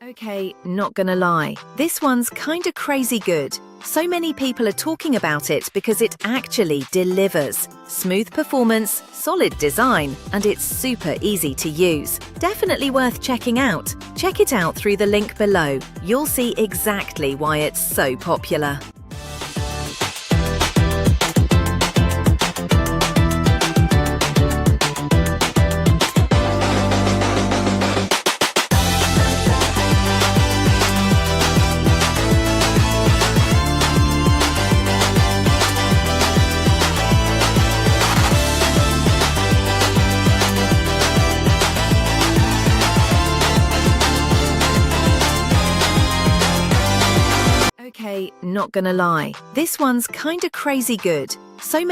Okay, not gonna lie, this one's kinda crazy good. So many people are talking about it because it actually delivers. Smooth performance, solid design, and it's super easy to use. Definitely worth checking out. Check it out through the link below. You'll see exactly why it's so popular. Okay, not gonna lie, this one's kinda crazy good. So